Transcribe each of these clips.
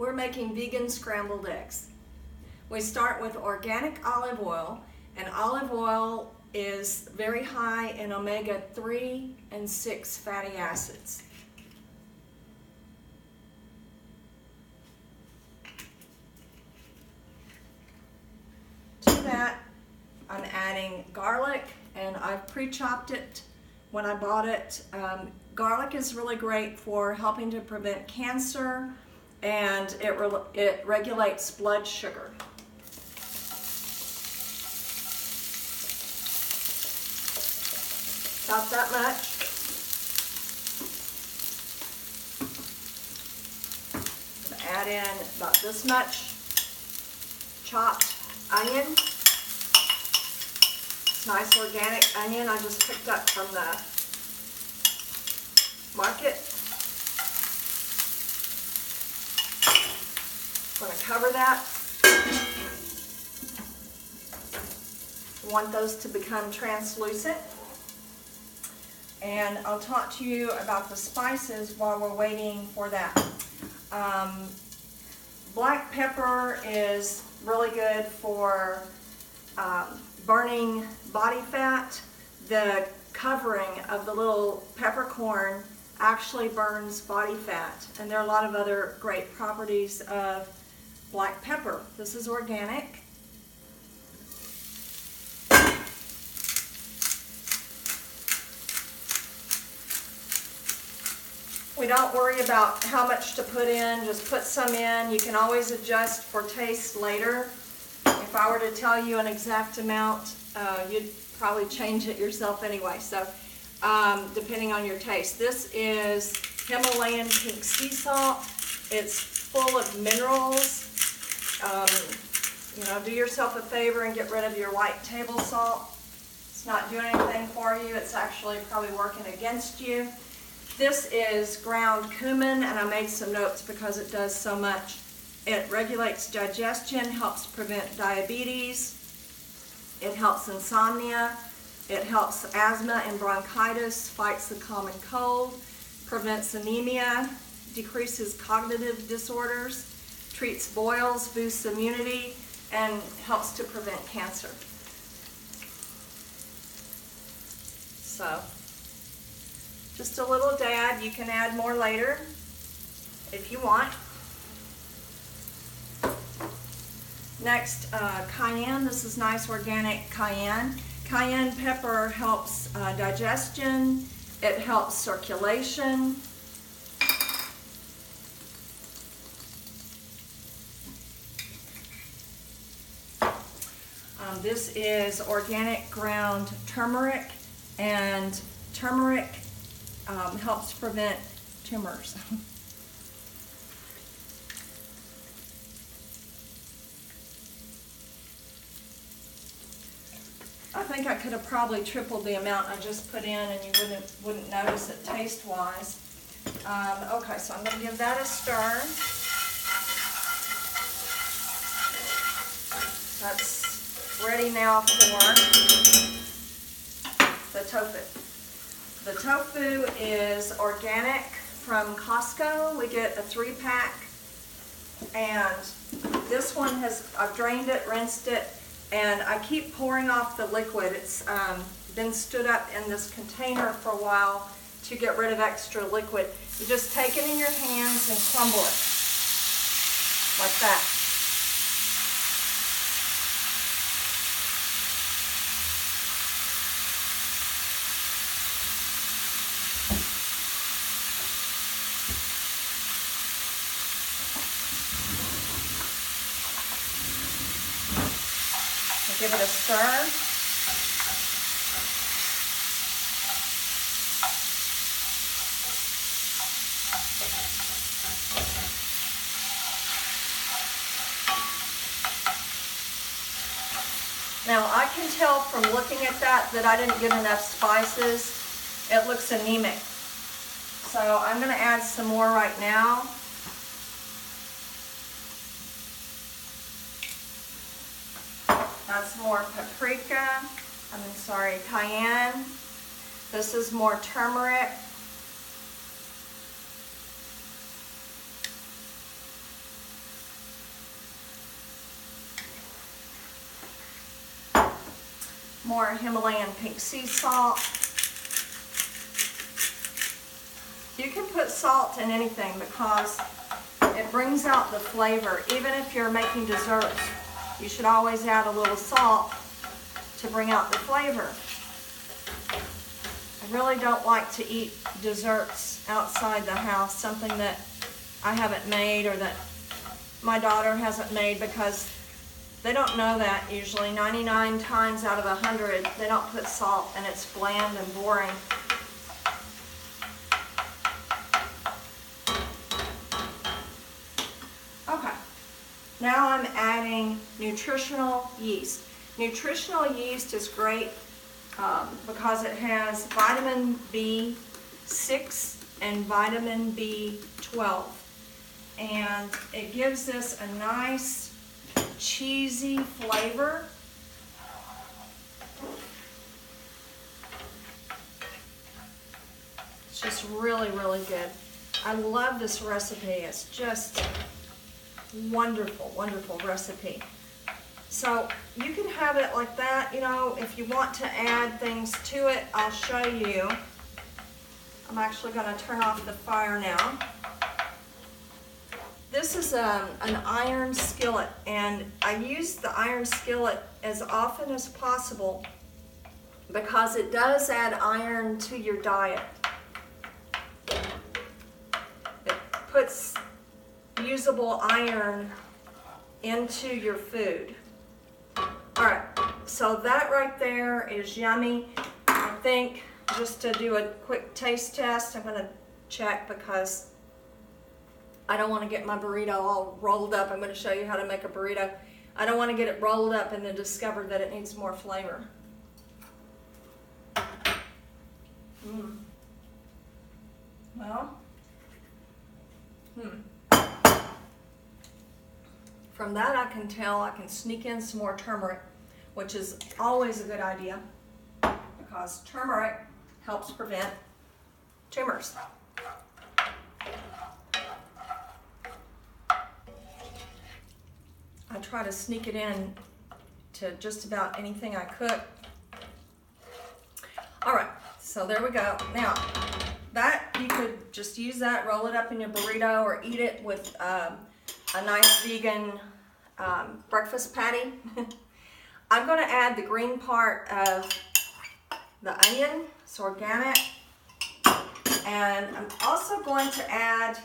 We're making vegan scrambled eggs. We start with organic olive oil, and olive oil is very high in omega-3 and 6 fatty acids. To that, I'm adding garlic, and I've pre-chopped it when I bought it. Garlic is really great for helping to prevent cancer, and it regulates blood sugar. About that much. Add in about this much chopped onion. It's nice organic onion I just picked up from the market. I'm going to cover that. I want those to become translucent. And I'll talk to you about the spices while we're waiting for that. Black pepper is really good for burning body fat. The covering of the little peppercorn actually burns body fat, and there are a lot of other great properties of black pepper. This is organic. We don't worry about how much to put in, just put some in. You can always adjust for taste later. If I were to tell you an exact amount, you'd probably change it yourself anyway, so depending on your taste. This is Himalayan pink sea salt. It's full of minerals. Do yourself a favor and get rid of your white table salt. It's not doing anything for you. It's actually probably working against you. This is ground cumin, and I made some notes because it does so much. It regulates digestion, helps prevent diabetes, it helps insomnia, it helps asthma and bronchitis, fights the common cold, prevents anemia, decreases cognitive disorders, treats boils, boosts immunity, and helps to prevent cancer. So, just a little dab. You can add more later if you want. Next, cayenne. This is nice organic cayenne. Cayenne pepper helps digestion. It helps circulation. This is organic ground turmeric, and turmeric helps prevent tumors. I think I could have probably tripled the amount I just put in, and you wouldn't notice it taste-wise. Okay, so I'm going to give that a stir. That's ready now for the tofu. The tofu is organic from Costco. We get a 3-pack, and this one I've drained it, rinsed it, and I keep pouring off the liquid. It's been stood up in this container for a while to get rid of extra liquid. You just take it in your hands and crumble it like that. Give it a stir. Now I can tell from looking at that I didn't get enough spices. It looks anemic. So I'm going to add some more right now. That's more paprika, cayenne. This is more turmeric. more Himalayan pink sea salt. You can put salt in anything because it brings out the flavor. Even if you're making desserts, you should always add a little salt to bring out the flavor. I really don't like to eat desserts outside the house, something that I haven't made or that my daughter hasn't made, because they don't know that usually. 99 times out of 100, they don't put salt and it's bland and boring. Okay, now I'm adding nutritional yeast. Nutritional yeast is great because it has vitamin B6 and vitamin B12. And it gives this a nice cheesy flavor. It's just really, really good. I love this recipe. It's just wonderful, wonderful recipe. So you can have it like that, you know. If you want to add things to it, I'll show you. I'm actually going to turn off the fire now. This is an iron skillet, and I use the iron skillet as often as possible because it does add iron to your diet. It puts usable iron into your food. All right, so that right there is yummy. I think just to do a quick taste test, I'm going to check because I don't want to get my burrito all rolled up. I'm going to show you how to make a burrito. I don't want to get it rolled up and then discover that it needs more flavor. Well, from that I can tell I can sneak in some more turmeric, which is always a good idea because turmeric helps prevent tumors. I try to sneak it in to just about anything I cook. All right, so there we go. Now, that you could just use that, roll it up in your burrito, or eat it with a nice vegan breakfast patty. I'm going to add the green part of the onion. It's organic. And I'm also going to add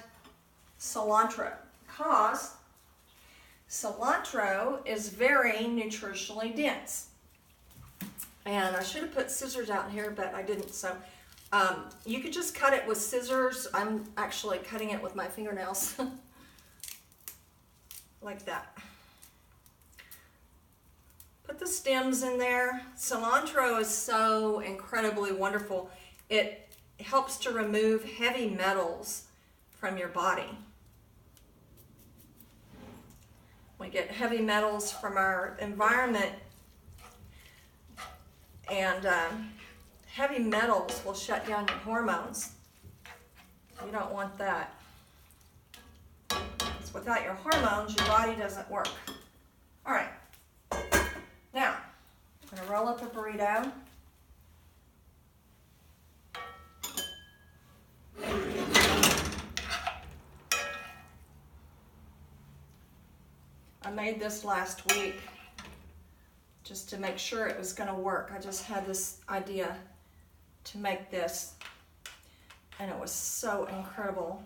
cilantro because cilantro is very nutritionally dense. And I should have put scissors out here, but I didn't. So you could just cut it with scissors. I'm actually cutting it with my fingernails. Like that. Put the stems in there. Cilantro is so incredibly wonderful. It helps to remove heavy metals from your body. We get heavy metals from our environment, and heavy metals will shut down your hormones. You don't want that. So without your hormones, your body doesn't work. All right. Now, I'm going to roll up a burrito. I made this last week just to make sure it was going to work. I just had this idea to make this, and it was so incredible.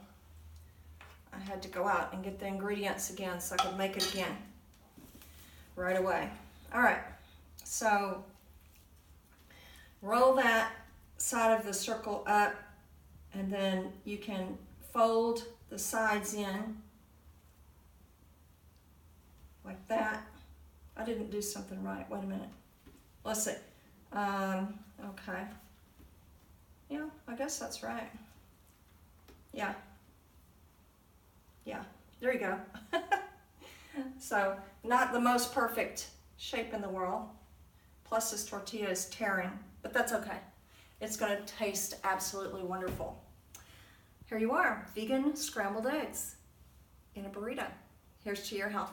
I had to go out and get the ingredients again so I could make it again right away. All right, so roll that side of the circle up, and then you can fold the sides in like that. I didn't do something right. Wait a minute. Let's see. Okay. Yeah, I guess that's right. Yeah. Yeah, there you go. So, not the most perfect shape in the world. Plus this tortilla is tearing, but that's okay. It's going to taste absolutely wonderful. Here you are, vegan scrambled eggs in a burrito. Here's to your health.